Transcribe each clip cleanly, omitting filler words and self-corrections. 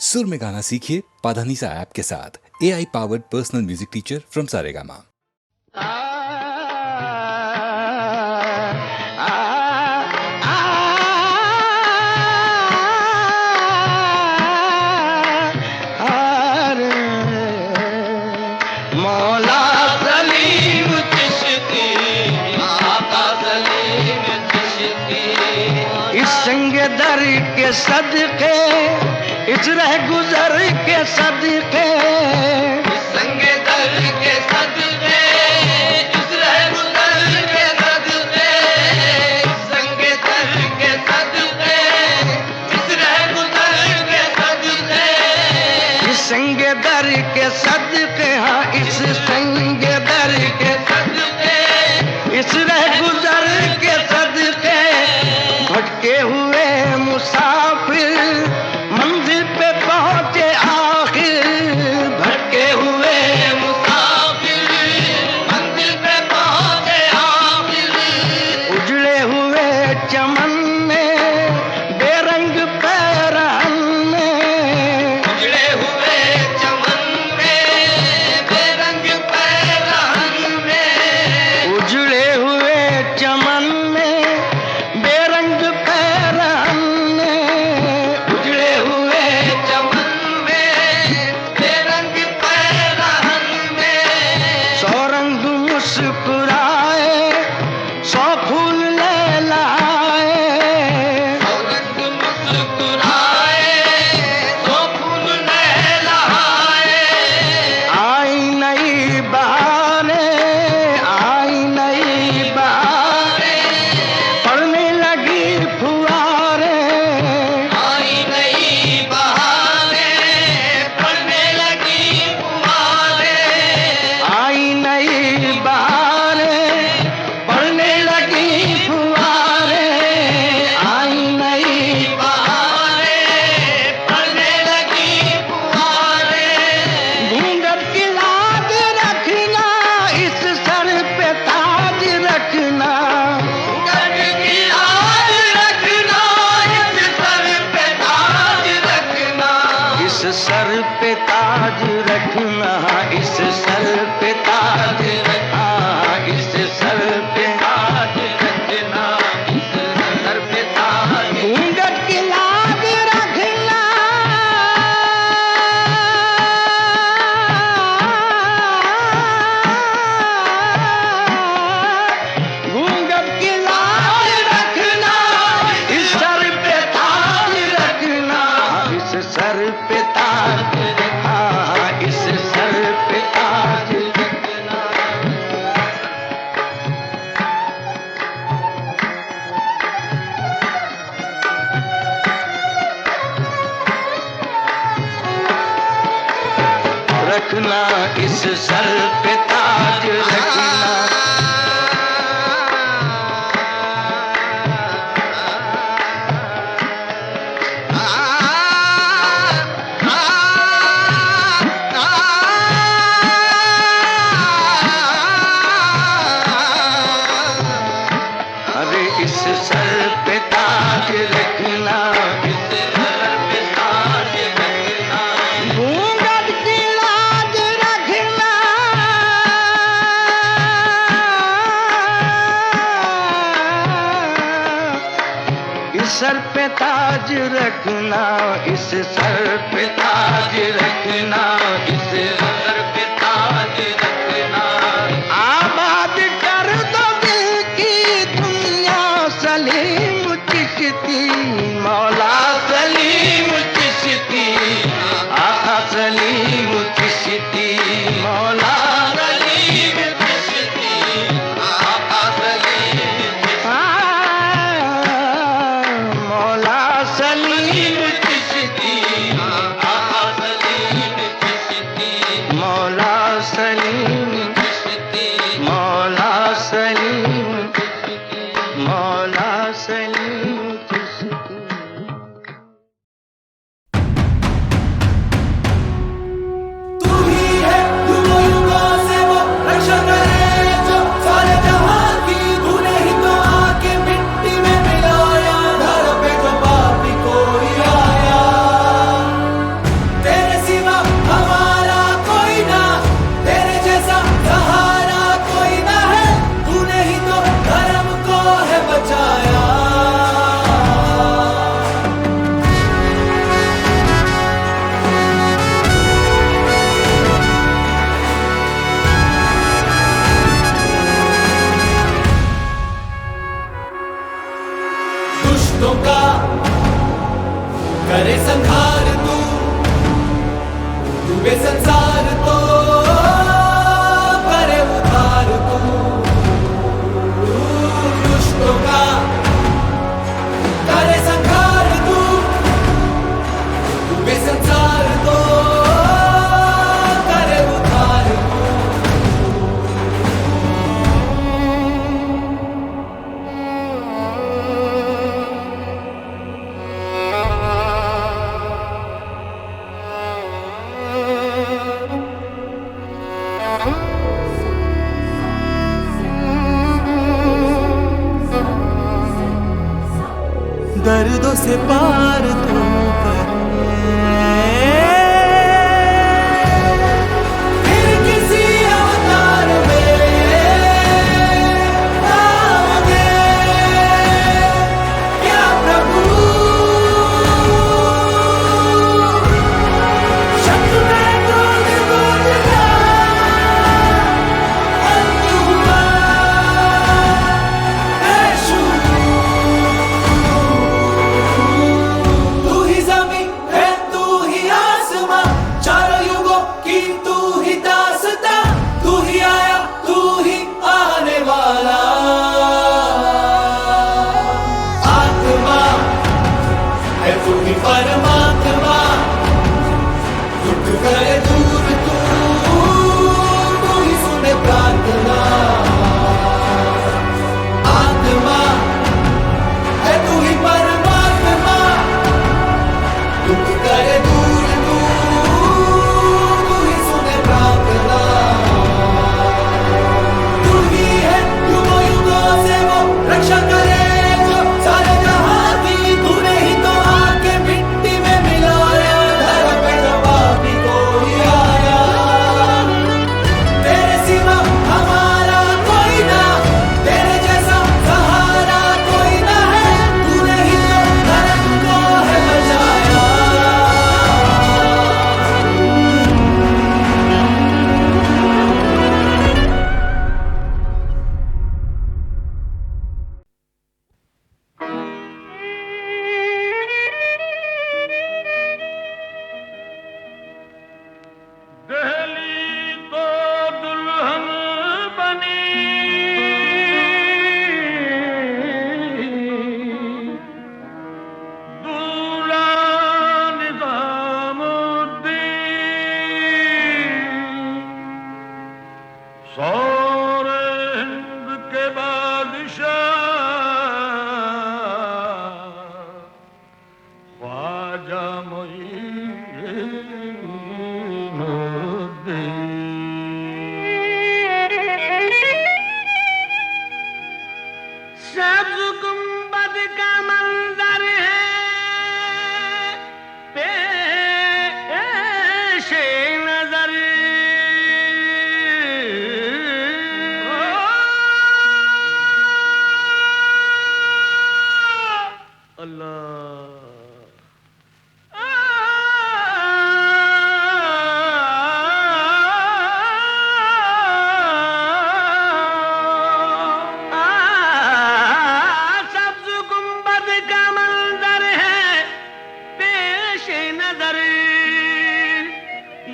सुर में गाना सीखिए पाधानीसा ऐप के साथ। AI powered personal music teacher from Saregama. दर के सदके इस रह गुजर के सदके, संगे दर के सदके इस रह गुजर के सदके, संगे दर के सदके इस रह गुजर के सदके, इस संगे दर के सदके, हाँ इस संगे दर के सदके, इस रह गुजर के सदके, भटके हुए मुसाफिर मंजिल पे पहुंचे आखिर, भटके हुए मुसाफिर मंजिल पे पहुंचे आखिर, उजड़े हुए चमन में बेरंग पैरहन में, उजड़े हुए चमन में बेरंग पैरहन में, उजड़े हुए चमन में बेरंग पैरहन में, उजड़े हुए चमन में बेरंग पैरहन में, सौ रंग मुस्कुराए सौ फूल लहलाए, रंग मुस्कुराए तो फूल लहलाए, आई नई बहारें आई नई बहारें, पड़ने लगी फुहारें, आई नई बहारें पड़ने लगी फुहारें, आई नई बहारें पड़ने लगी फुहारें, आई नई बहारें पड़ने लगी फुहारें, घूंघट की लाज रखना इस सर पे ताज रखना, गढ़ की लाज रखना इस सर पे ताज रखना, इस सर पे ताज रखना, इस सर पे ताज रखना, इस सर पे ताज रखना, इस सर पे ताज घूंघट की लाज रखना, घूंघट की लाज रखना, इस सर पे ताज रखना, इस सर पे ताज रखना, इस सर पे ताज रखना। रखना इस सर पे ताज रखना, अरे इस सर पे ताज रखना, इस सर पे ताज रखना, घूंघट की लाज रखना, इस सर पे ताज रखना, इस सर पे ताज रखना, इस सर पे ताज रखना, आबाद कर दो दिल की दुनिया सलीम चिश्ती, मौला सलीम चिश्ती, आका सलीम चिश्ती, मौला सलीम चिश्ती, आका सलीम मौला सलीम चिश्ती, आका सलीम चिश्ती, वे संसार तो करे उधार तू दुष्टों का करे संहार तू वे संसार तो करे उधार तू दर्दों से पार तू करे फिर किसी अवतार में आओगे क्या प्रभु शब्द में गूंज गूंज का अंत हुआ है शुरू तू ही ज़मीं है तू ही आसमां चारों युगों की तू ही दास्तां तू ही आया तू ही आने वाला आत्मा है तू ही परमात्मा दुख करे दूर तू ही सुने प्रार्थना आत्मा है तू ही परमात्मा दुख करे दूर तू ही सुने प्रार्थना तू ही है युगों युगों से वो रक्षा करे जो सारे जहां की तूने ही तो आके मिट्टी में मिलाया धरा पे जवाब भी कोई आया तेरे सिवा हमारा कोई ना तेरे जैसा सहारा कोई ना है तूने ही तो धर्म को है बचाया दहली तो दुल्हन बनी दूल्हा निजामुद्दीन सौरे हिंद के बादशाह ख्वाजा सब्ज गुंबद का मंजर है पेश नजर सब्ज गुंबद का मंजर है पेश नजर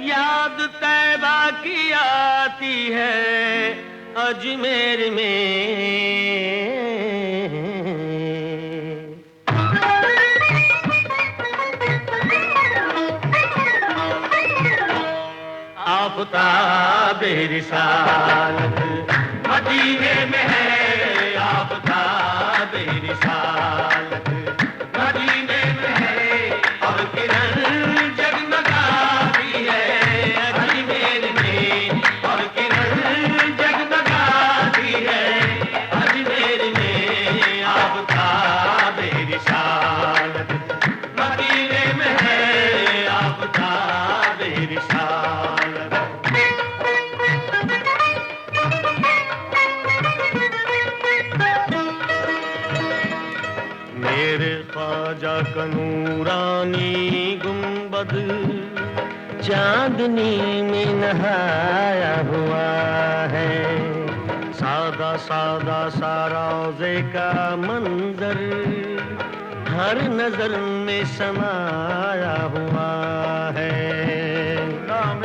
याद तैबा की आती है अजमेर में आफ़ताब रिसालत मदीने में है आफ़ताब रिसालत मदीने में है और किरण जगमगाती है अजमेर में और किरण जगमगाती है अजमेर में आफ़ताब रिसालत मदीने में है आफ़ताब रिसालत मेरे ख्वाजा का नूरानी गुंबद चांदनी में नहाया हुआ है सादा सादा सा रोज़े का मंजर हर नजर में समाया हुआ है नाम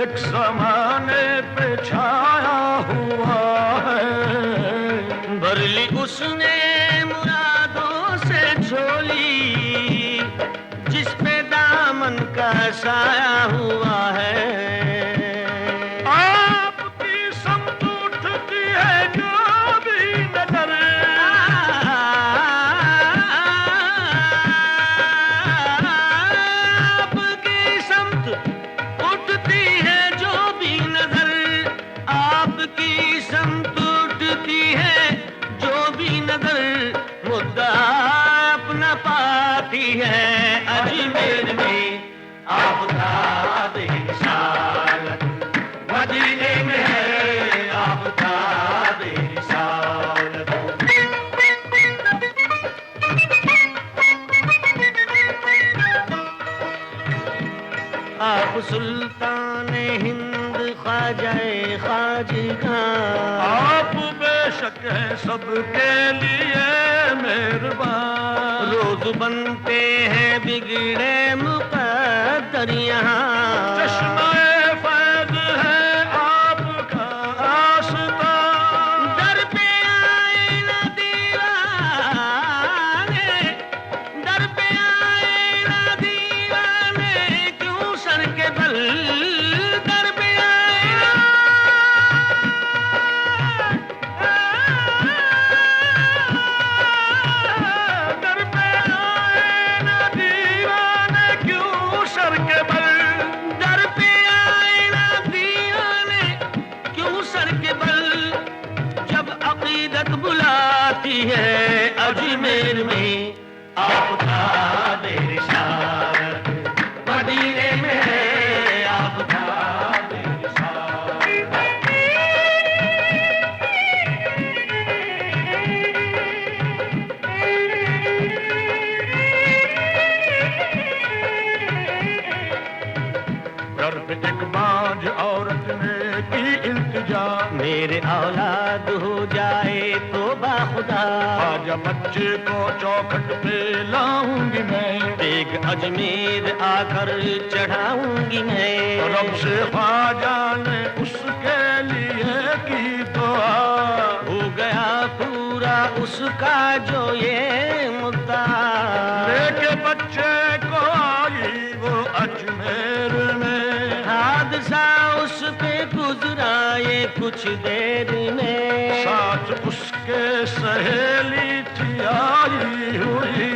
एक ज़माने पे छाया हुआ है। भर ली उसने मुरादों से झोली, जिस पे दामन का साया हुआ है। आपकी समत उठती है जो भी नजर, आपकी समत उठती है जो भी नजर, आपकी समत उठती है जो भी नजर, मुद्दा अपना पाती है अजमेर में आफताब रिसालत, मदीने में है आफताब रिसालत। आप सुल्तान हिंद ख्वाजाए ख्वाजगा, आप बेशक हैं सबके लिए मेहरबान। रोज बनते हैं बिगड़े मुकद्दर यहाँ, चश्मे फैज़ है आपका आस्था, दर पे आए ना दीवाने, दर पे आए ना दीवाने, क्यों सर के बल दर पे आए ना, दर पे आए ना दीवाने क्यों सर के बल। दर पे आए ना दीवाने क्यों सर के बल, जब अकीदत बुलाती है अजमेर में आफताब रिसालत, मदीने में है आफताब रिसालत। दर पे एक बांझ औरत ने की इल्तिजा, मेरे औलाद हो जाए तो बाखुदा, ख्वाजा बच्चे को चौखट पे लाऊंगी मैं। एक अजमेर आकर चढ़ाऊंगी मैं। रब से ख्वाजा ने उसके लिए की दुआ, हो गया पूरा उसका जो ये मुद्दा, लेके बच्चे को आई वो अजमेर में। हादसा उस पे गुजरा ये कुछ देर में, साथ उसके सहेली थी आई हुई,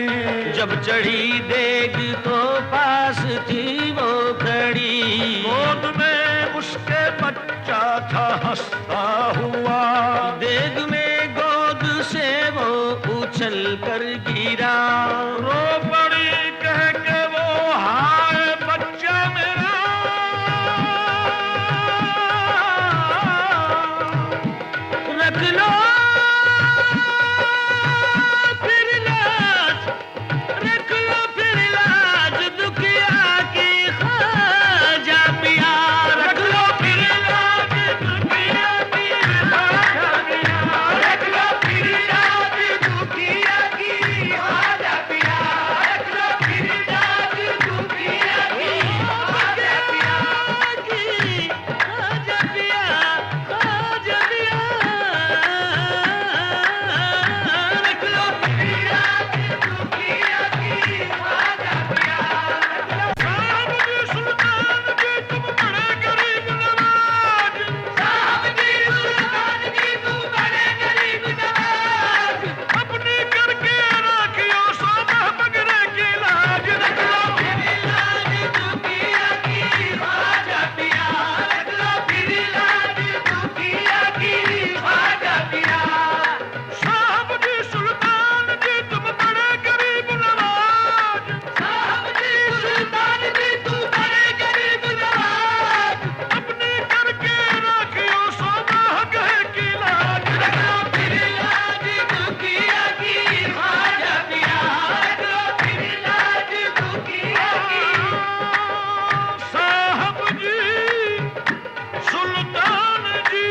जब चढ़ी देग तो पास थी वो खड़ी, गोद में उसके बच्चा था हंसता हुआ। देग में गोद से वो उछल कर गिरा, रो पड़ी कह के वो हाय बच्चा मेरा, रख लो फिर लाज, रख लो फिर लाज दुखिया की ख्वाजा पिया, रख लो फिर लाज दुखिया की ख्वाजा पिया, रख लो फिर लाज दुखिया की ख्वाजा पिया, रख लो फिर लाज दुखिया की ख्वाजा पिया, ख्वाजा पिया, ख्वाजा पिया, रख लो फिर लाज दुखिया की ख्वाजा पिया। साहब जी सुल्तान जी तुम बड़े गरीब नवाज, साहब जी सुल्तान जी तुम बड़े गरीब नवाज, अपनी करके राखियो सोना मगरे की लाज। रख लो फिर लाज दुखिया की ख्वाजा पिया, रख लो फिर लाज दुखिया की ख्वाजा पिया। साहब जी सुल्तान जी तुम बड़े गरीब नवाज, साहब जी सुल्तान जी तुम बड़े गरीब नवाज, अपनी करके राखियो सोना गहे की लाज। रख लो फिर लाज दुखिया की ख्वाजा पिया, रख लो फिर लाज दुखिया की। साहब जी सुल्तान जी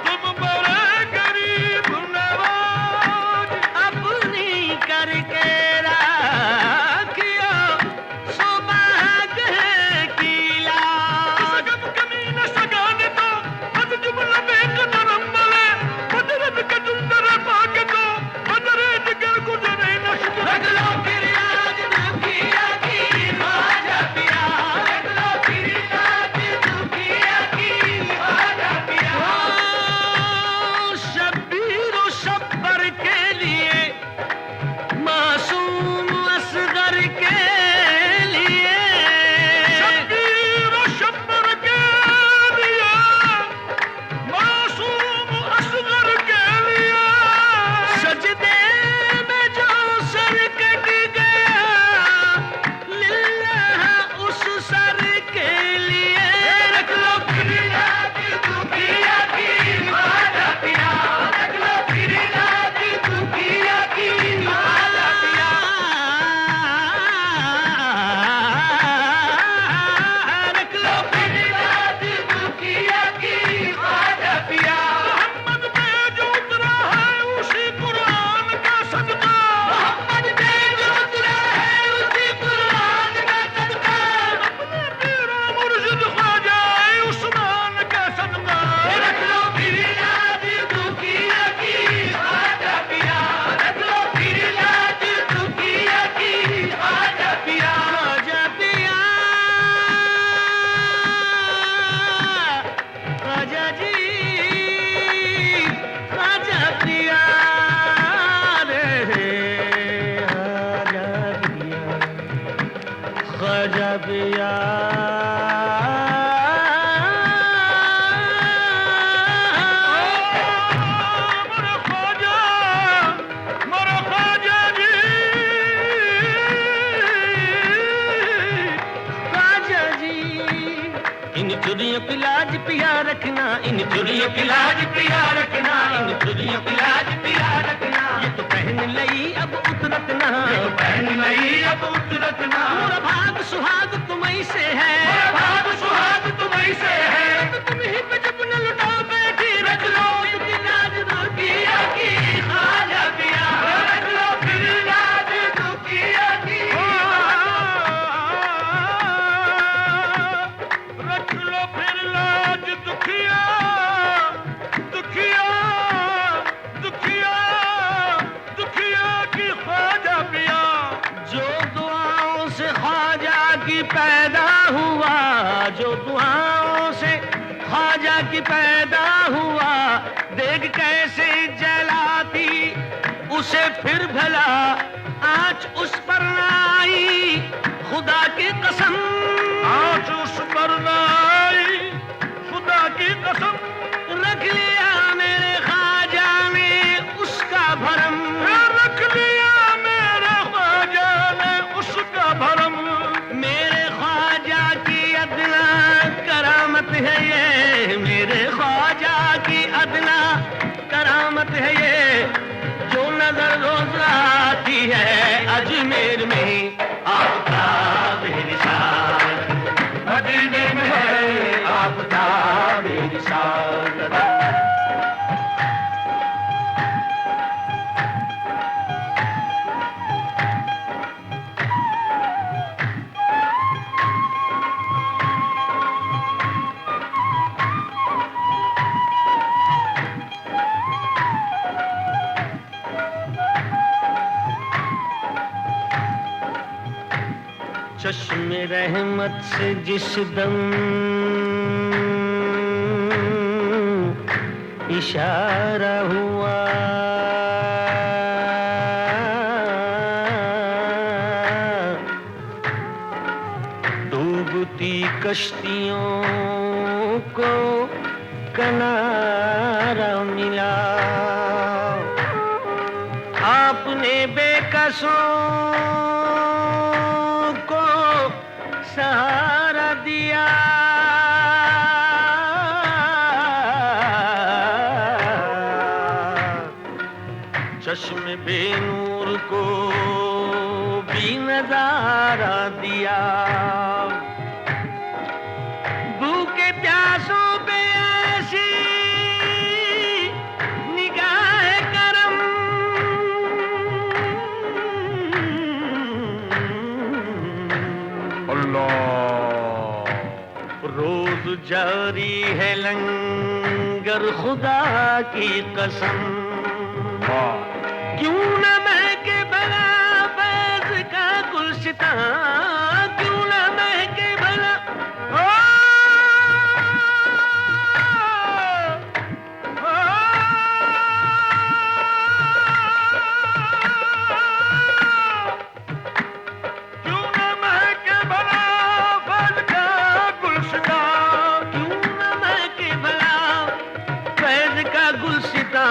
तुम बड़े गरीब नवाज, अपनी करके राखियो सुबह की लाज। गम के इन चुरियों की लाज पिया रखना, इन चुरियों की लाज पिया रखना। ये तो पहन लई अब उतरत ना, ये तो पहन लई अब उतरत ना। मोरा भाग सुहाग तुम्हीं से है, मोरा भाग सुहाग तुम्हीं से है। तो तुम ही पे जब न लुटा बैठी रख लो इनकी लाज दुखिया की खाजा पिया, रख लो फिर लाज दुखिया की, रख लो फिर लाज दुखिया, दुखिया दुखिया दुखिया की ख्वाजा पिया। जो दुआओं से ख्वाजा की पैदा हुआ, जो दुआओं से ख्वाजा की पैदा हुआ, देख कैसे जलाती उसे फिर भला आँच उस पर न आई, खुदा की कसम आँच उस पर न आई, खुदा की कसम। रख लिया मेरे ख्वाजा ने उसका भरम, रख लिया मेरे ख्वाजा ने उसका भरम। मेरे ख्वाजा की अदना करामत है ये, मेरे ख्वाजा की अदना करामत है ये, जो नजर रोज आती है अजमेर में आपका बेनिशान, मदीने में है आपका बेनिशान। चश्मे रहमत से जिस दम इशारा हुआ, डूबती कश्तियों को किनारा मिला। आपने बेकसों को सहारा दिया, चश्मे बेनूर को भी नजारा दिया। भूखे प्यासों पे ऐसी निगाह करम, रोज जारी है लंगर खुदा की कसम। क्यों न महके भला फैज़ का गुलशिता, क्यों न महके भला क्यों न महके भला फैज़ का गुलशिता, क्यों न महके भला फैज़ का गुलशिता।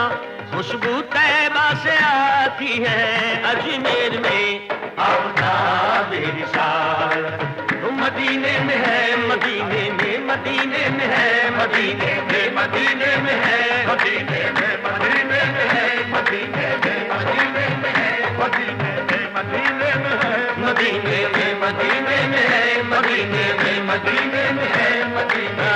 खुशबू तैबा से आती है अजमेर में आपका बेनिशान। तो मदीने में है, मदीने में, मदीने में है, मदीने में, मदीने में है, मदीने में, मदीने में है, मदीने में, मदीने में है, मदीने में, मदीने में है, मदीने में, मदीने में है, मदीने में, मदीने में है, मदीने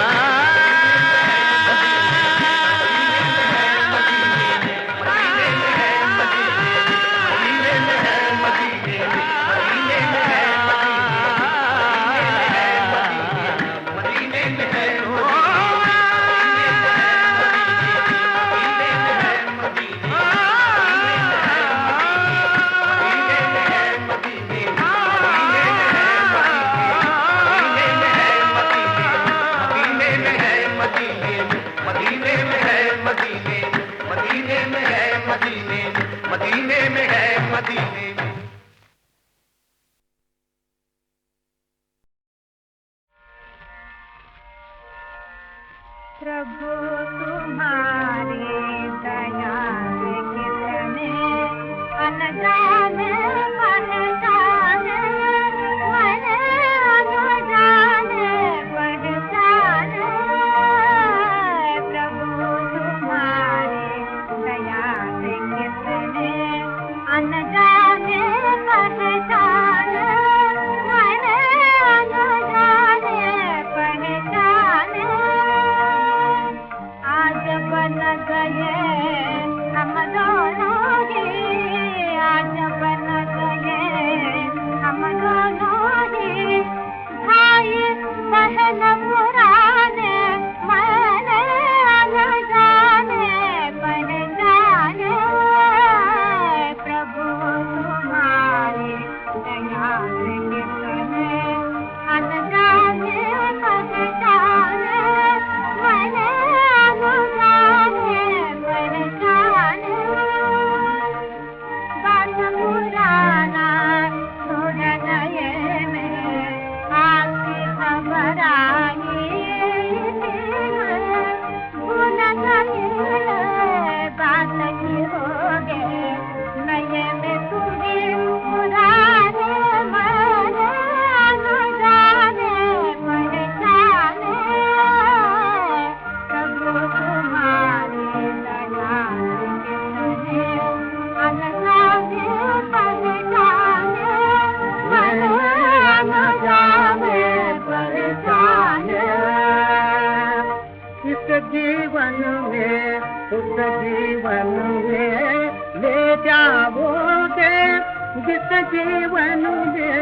जिस जीवन में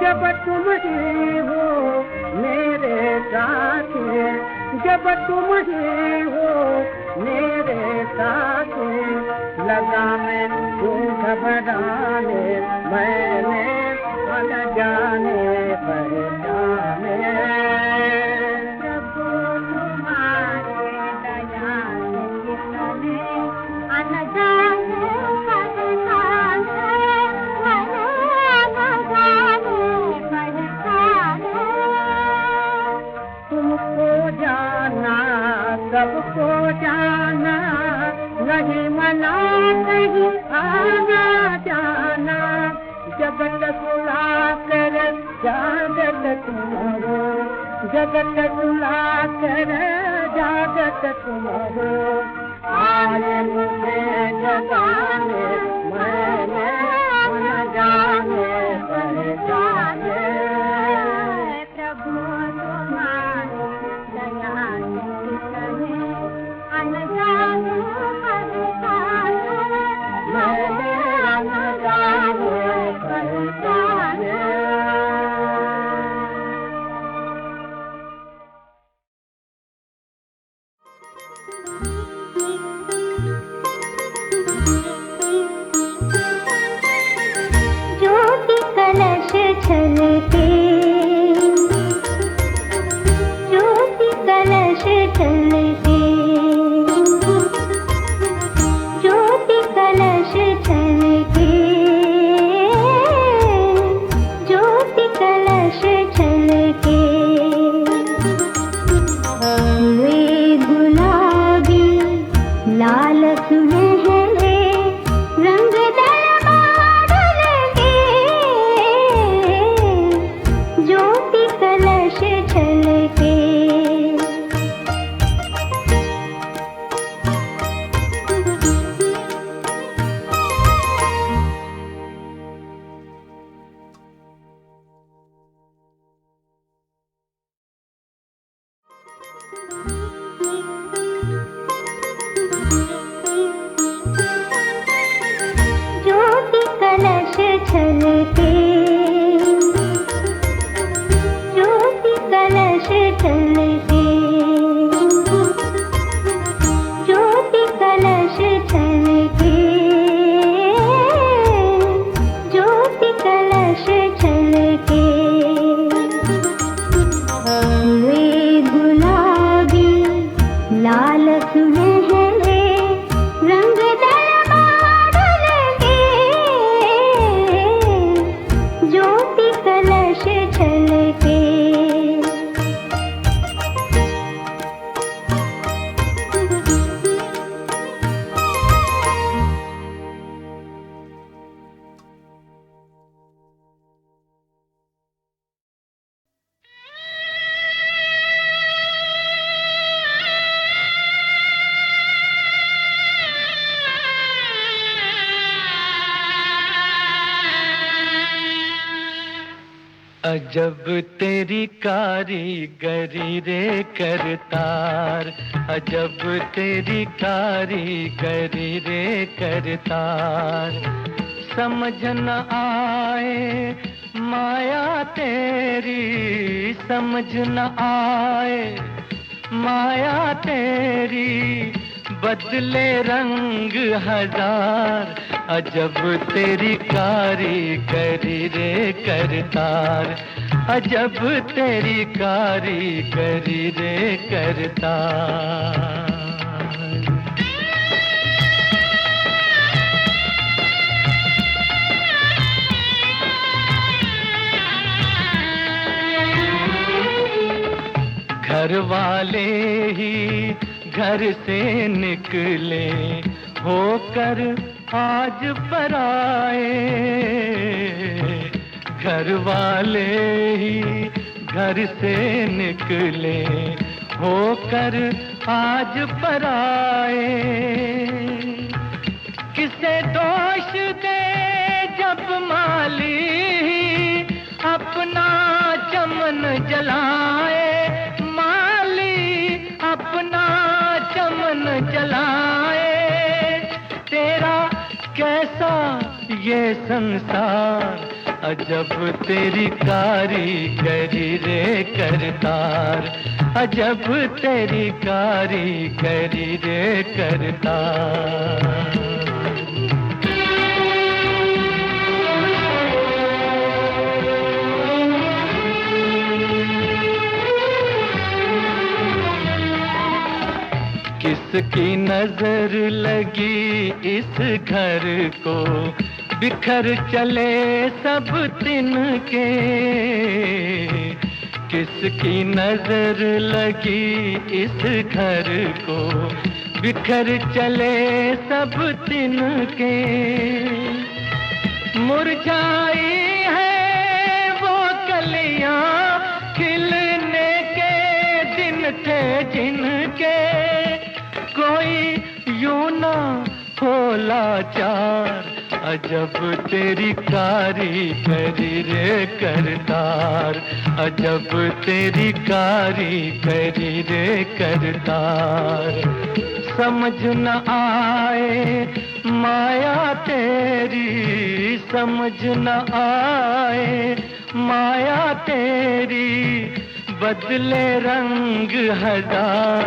जब तुम ही हो मेरे साथ, जब तुम ही हो मेरे साथ, लगा मैं तू घबराने, मैंने अनजाने पहचाने। प्रभु तुम्हारे दया से कितने अनजाने पहचाने, मैंने अनजाने पहचाने। तुमको जाना सबको जाना, नहीं मना नहीं आना जाना, जगत सुला कर जागत तुम हो, जगत सुला कर जागत तुम हो। आए मुझे जगाने, मैंने अनजाने पहचाने। प्रभु तुम्हारी दया से कितने अनजाने पहचाने, मैंने अनजाने पहचाने। ज्योति कलश छलके, ज्योति कलश छलके, ज्योति कलश छलके, ज्योति कलश छलके। वे गुलाबी लाल सुनहरे रंग दरबार के, ज्योति कलश छलके। ज्योति कलश छलके, ज्योति कलश छलके, ज्योति कलश छलके, ज्योति कलश छलके। वे गुलाबी लाल सुनहरे रंग दरबार के, ज्योति कलश छलके। अजब तेरी कारीगरी रे करतार, अजब तेरी कारीगरी रे करतार। समझ न आए माया तेरी, समझ न आए माया तेरी, बदले रंग हजार। अजब तेरी कारीगरी रे करतार, अजब तेरी कारीगरी रे करतार। घर वाले ही घर से निकले होकर आज पराए, घर वाले ही घर से निकले होकर आज पराए। किसे दोष दे जब माली अपना चमन जलाए, माली अपना चमन जलाए। तेरा कैसा ये संसार अजब तेरी कारीगरी रे करतार, अजब तेरी कारीगरी रे करतार। किसकी नजर लगी इस घर को, बिखर चले सब तिनके। किसकी नजर लगी इस घर को, बिखर चले सब तिनके। मुरझाई है वो कलियां, खिलने के दिन थे जिनके। कोई यूं ना हो लाचार, अजब तेरी कारीगरी रे करतार, अजब तेरी कारीगरी रे करतार। समझ न आए माया तेरी, समझ न आए माया तेरी। बदले रंग हजार,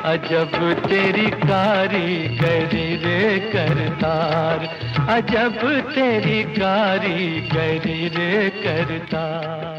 अजब तेरी कारीगरी रे करतार, अजब तेरी कारीगरी रे करतार।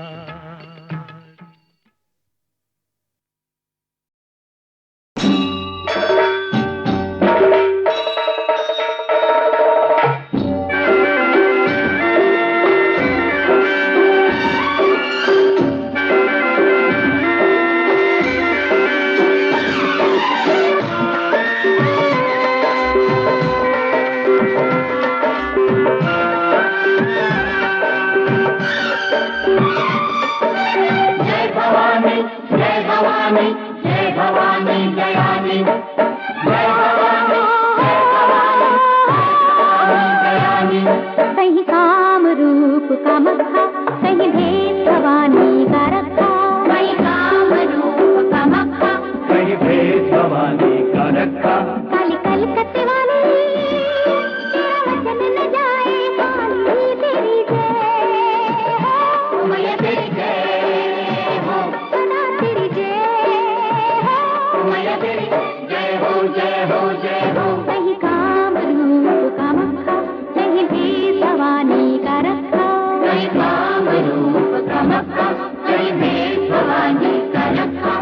कहीं काम रूप का मक्खा, कहीं भेद भवानी का रखा। कहीं काम रूप का मक्खा, कहीं भेद भवानी का रखा। काली कलकत्ते वाली तेरा वचन न जाए, काली तेरी जय हो, मैया तेरी जय हो, सदा तेरी जय हो, मैया तेरी जय हो, जय हो, जय हो। कहीं काम रूप का मक्खा, कहीं भेद भवानी का रखा। कहीं काम रूप का मक्खा, कहीं भेद भवानी का रखा।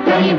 कहीं